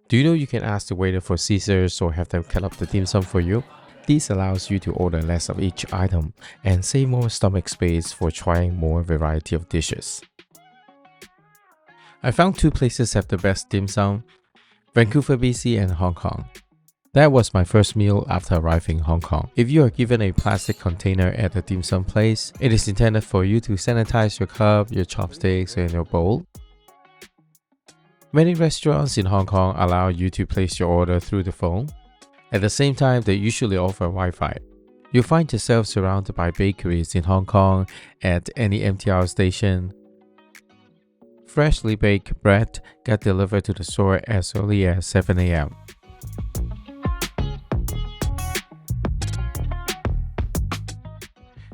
Do you know you can ask the waiter for Caesars or have them cut up the dim sum for you? This allows you to order less of each item and save more stomach space for trying more variety of dishes. I found two places have the best dim sum, Vancouver, BC and Hong Kong. That was my first meal after arriving in Hong Kong. If you are given a plastic container at a dim sum place, it is intended for you to sanitize your cup, your chopsticks and your bowl. Many restaurants in Hong Kong allow you to place your order through the phone. At the same time, they usually offer Wi-Fi. You'll find yourself surrounded by bakeries in Hong Kong at any MTR station. Freshly baked bread get delivered to the store as early as 7 a.m.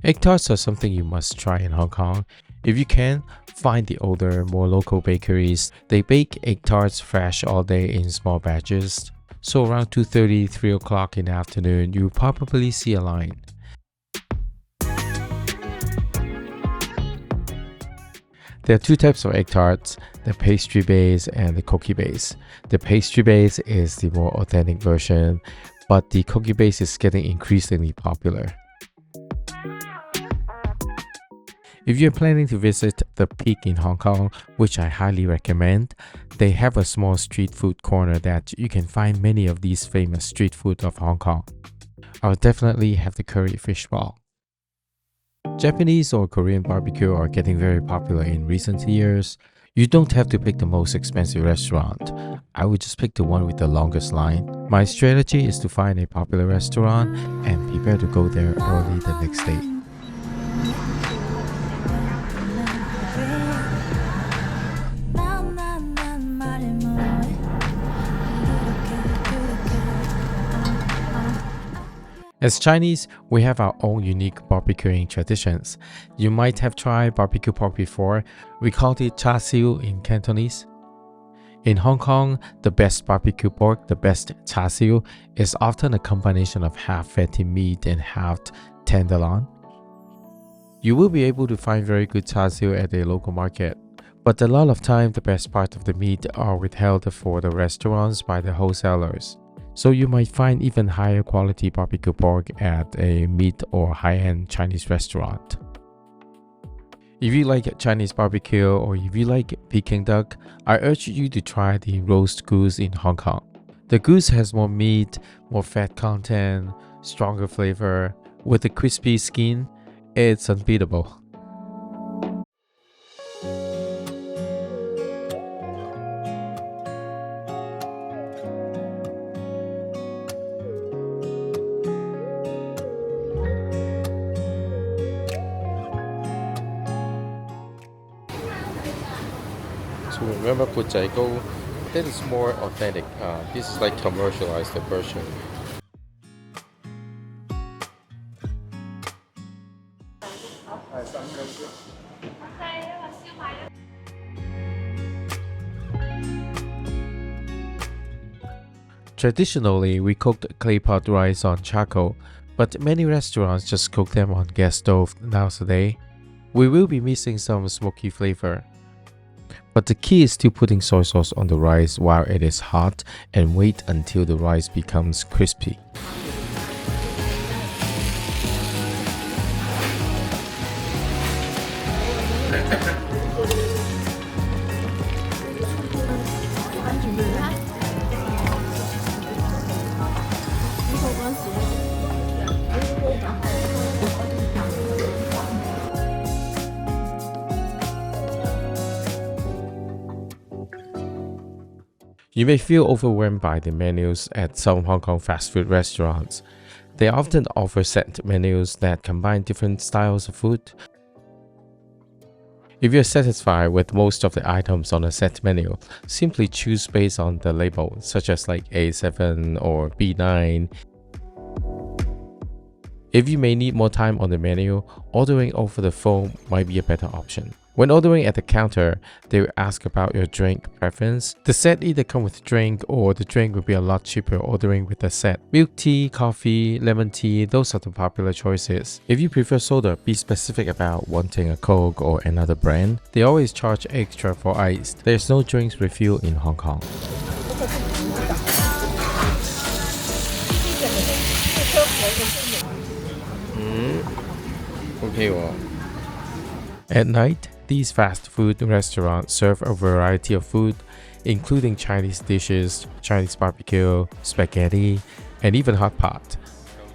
Egg tarts are something you must try in Hong Kong. If you can, find the older, more local bakeries. They bake egg tarts fresh all day in small batches. So around 2:30, 3 o'clock in the afternoon, you'll probably see a line. There are two types of egg tarts, the pastry base and the cookie base. The pastry base is the more authentic version, but the cookie base is getting increasingly popular. If you're planning to visit the Peak in Hong Kong, which I highly recommend, they have a small street food corner that you can find many of these famous street food of Hong Kong. I would definitely have the curry fish ball. Japanese or Korean barbecue are getting very popular in recent years. You don't have to pick the most expensive restaurant. I would just pick the one with the longest line. My strategy is to find a popular restaurant and prepare to go there early the next day. As Chinese, we have our own unique barbecuing traditions. You might have tried barbecue pork before. We call it char siu in Cantonese. In Hong Kong, the best barbecue pork, the best char siu, is often a combination of half fatty meat and half tenderloin. You will be able to find very good char siu at a local market, but a lot of time the best part of the meat are withheld for the restaurants by the wholesalers. So you might find even higher quality barbecue pork at a meat or high-end Chinese restaurant. If you like Chinese barbecue or if you like Peking duck, I urge you to try the roast goose in Hong Kong. The goose has more meat, more fat content, stronger flavor. With a crispy skin, it's unbeatable. So remember Puchaigo, that is more authentic. This is like commercialized version. Traditionally, we cooked clay pot rice on charcoal, but many restaurants just cook them on gas stove nowadays. We will be missing some smoky flavor. But the key is still putting soy sauce on the rice while it is hot and wait until the rice becomes crispy. You may feel overwhelmed by the menus at some Hong Kong fast food restaurants. They often offer set menus that combine different styles of food. If you're satisfied with most of the items on a set menu, simply choose based on the label, such as like A7 or B9. If you may need more time on the menu, ordering over the phone might be a better option. When ordering at the counter, they will ask about your drink preference. The set either come with drink or the drink will be a lot cheaper ordering with the set. Milk tea, coffee, lemon tea, those are the popular choices. If you prefer soda, be specific about wanting a Coke or another brand. They always charge extra for ice. There's no drinks refill in Hong Kong. Okay, well. At night, these fast food restaurants serve a variety of food, including Chinese dishes, Chinese barbecue, spaghetti, and even hot pot.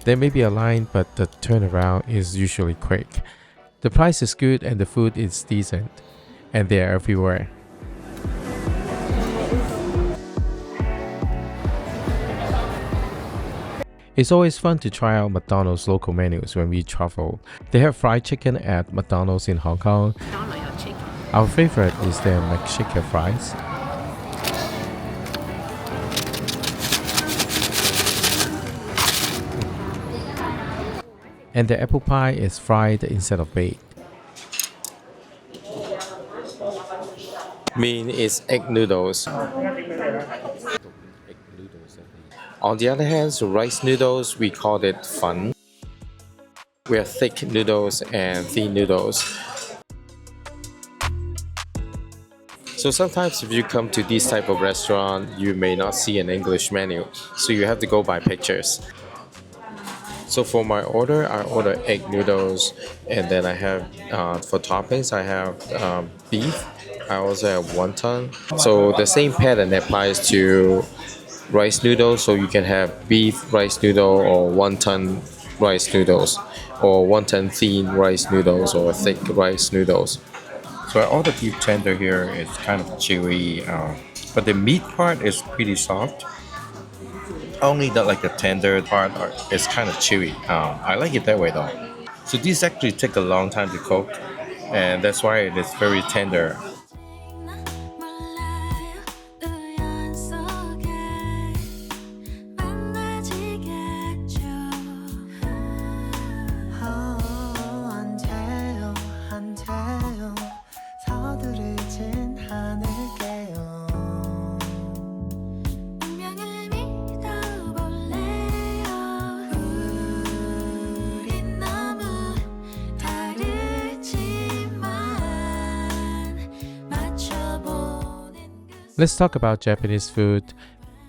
There may be a line, but the turnaround is usually quick. The price is good and the food is decent, and they are everywhere. It's always fun to try out McDonald's local menus when we travel. They have fried chicken at McDonald's in Hong Kong. Our favorite is their McShaker fries. And the apple pie is fried instead of baked. Mean is egg noodles. On the other hand, rice noodles, we call it fun. We have thick noodles and thin noodles. So sometimes if you come to this type of restaurant, you may not see an English menu, so you have to go by pictures. So for my order, I order egg noodles, and then I have, for toppings, I have beef. I also have wonton. So the same pattern applies to rice noodles, so you can have beef rice noodle or wonton rice noodles, or wonton thin rice noodles, or thick rice noodles. So I ordered beef tender here. It's kind of chewy, but the meat part is pretty soft. Only the tender part is kind of chewy. I like it that way though. So these actually take a long time to cook, and that's why it is very tender. Let's talk about Japanese food.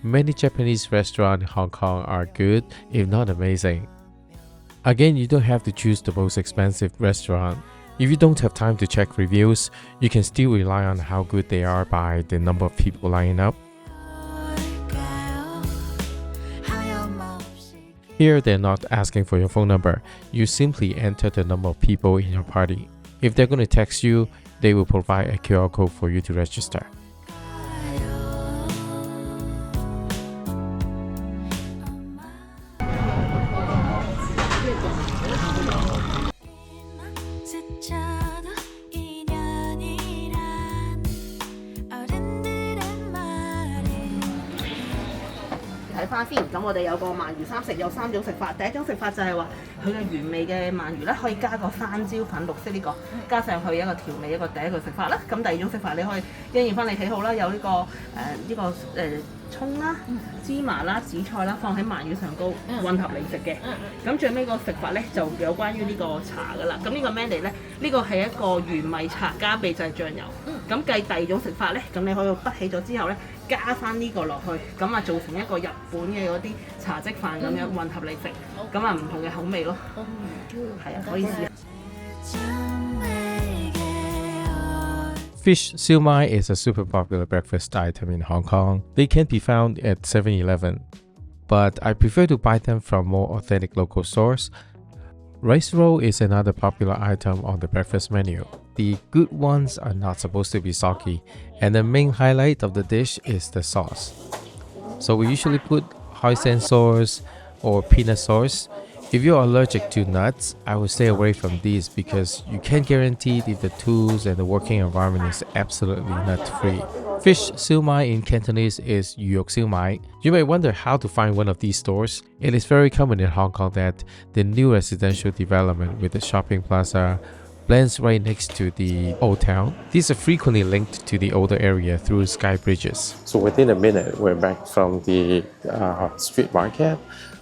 Many Japanese restaurants in Hong Kong are good, if not amazing. Again, you don't have to choose the most expensive restaurant. If you don't have time to check reviews, you can still rely on how good they are by the number of people lining up. Here, they're not asking for your phone number. You simply enter the number of people in your party. If they're going to text you, they will provide a QR code for you to register.睇翻先，咁我哋有個鰻魚三食，有3種食法。第一種食法就係話佢嘅原味嘅鰻魚咧，可以加個山椒粉綠色呢個，加上去一個調味，第一個食法啦。咁第二種食法你可以因應翻你喜好啦，有葱啦、芝麻啦、紫菜啦，放喺鰻魚上高混合嚟食嘅。咁最尾個食法咧就有關於呢個茶噶啦。咁呢個 menu 咧，呢個係一個原味茶加秘製醬油。咁計第二種食法咧，咁你可以滗起咗之後咧，加翻呢個落去，咁啊做成一個日本嘅嗰啲茶漬飯咁樣混合嚟食，咁啊唔同嘅口味咯。係啊，可以試下。Fish siu mai is a super popular breakfast item in Hong Kong. They can be found at 7-Eleven, but I prefer to buy them from more authentic local stores. Rice roll is another popular item on the breakfast menu. The good ones are not supposed to be soggy, and the main highlight of the dish is the sauce. So we usually put hoisin sauce or peanut sauce. If you're allergic to nuts, I would stay away from these because you can't guarantee if the tools and the working environment is absolutely nut-free. Fish siu mai in Cantonese is yuok siu mai. You may wonder how to find one of these stores. It is very common in Hong Kong that the new residential development with the shopping plaza blends right next to the old town. These are frequently linked to the older area through sky bridges. So within a minute, we're back from the street market.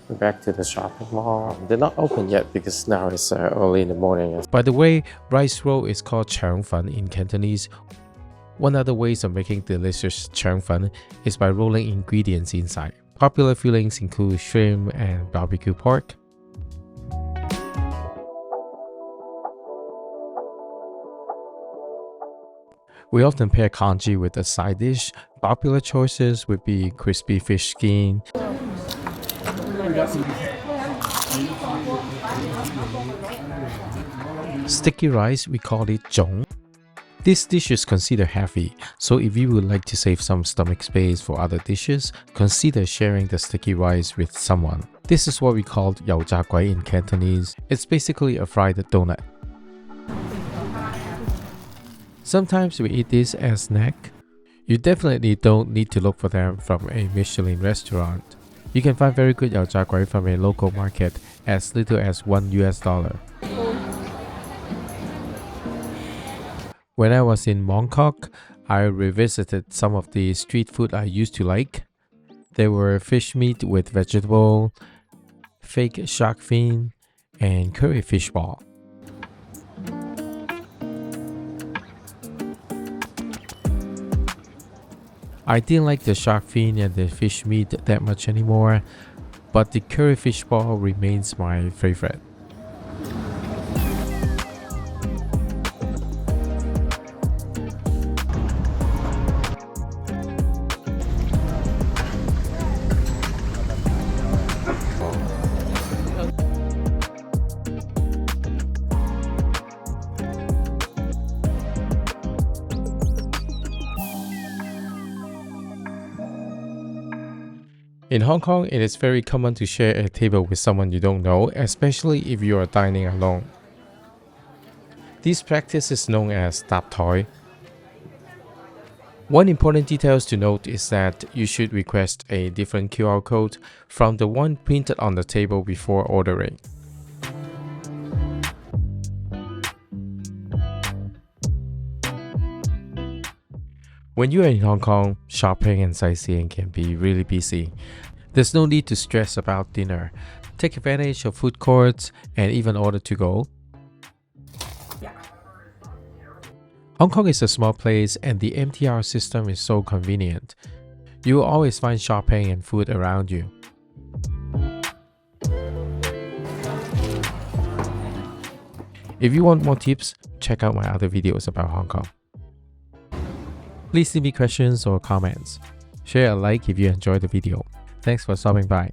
We're back to the shopping mall. They're not open yet because now it's early in the morning. By the way, rice roll is called chang fan in Cantonese. One other ways of making delicious chang fan is by rolling ingredients inside. Popular fillings include shrimp and barbecue pork. We often pair congee with a side dish. Popular choices would be crispy fish skin, sticky rice, we call it zhong. This dish is considered heavy, so if you would like to save some stomach space for other dishes, consider sharing the sticky rice with someone. This is what we call yao jia guai in Cantonese. It's basically a fried donut. Sometimes we eat this as snack. You definitely don't need to look for them from a Michelin restaurant. You can find very good yao jia guai from a local market as little as $1. When I was in Mongkok, I revisited some of the street food I used to like. There were fish meat with vegetable, fake shark fin, and curry fish ball. I didn't like the shark fin and the fish meat that much anymore, but the curry fish ball remains my favorite. In Hong Kong, it is very common to share a table with someone you don't know, especially if you are dining alone. This practice is known as tap toy. One important detail to note is that you should request a different QR code from the one printed on the table before ordering. When you are in Hong Kong, shopping and sightseeing can be really busy. There's no need to stress about dinner. Take advantage of food courts and even order to go. Hong Kong is a small place and the MTR system is so convenient. You will always find shopping and food around you. If you want more tips, check out my other videos about Hong Kong. Please leave me questions or comments. Share a like if you enjoyed the video. Thanks for stopping by.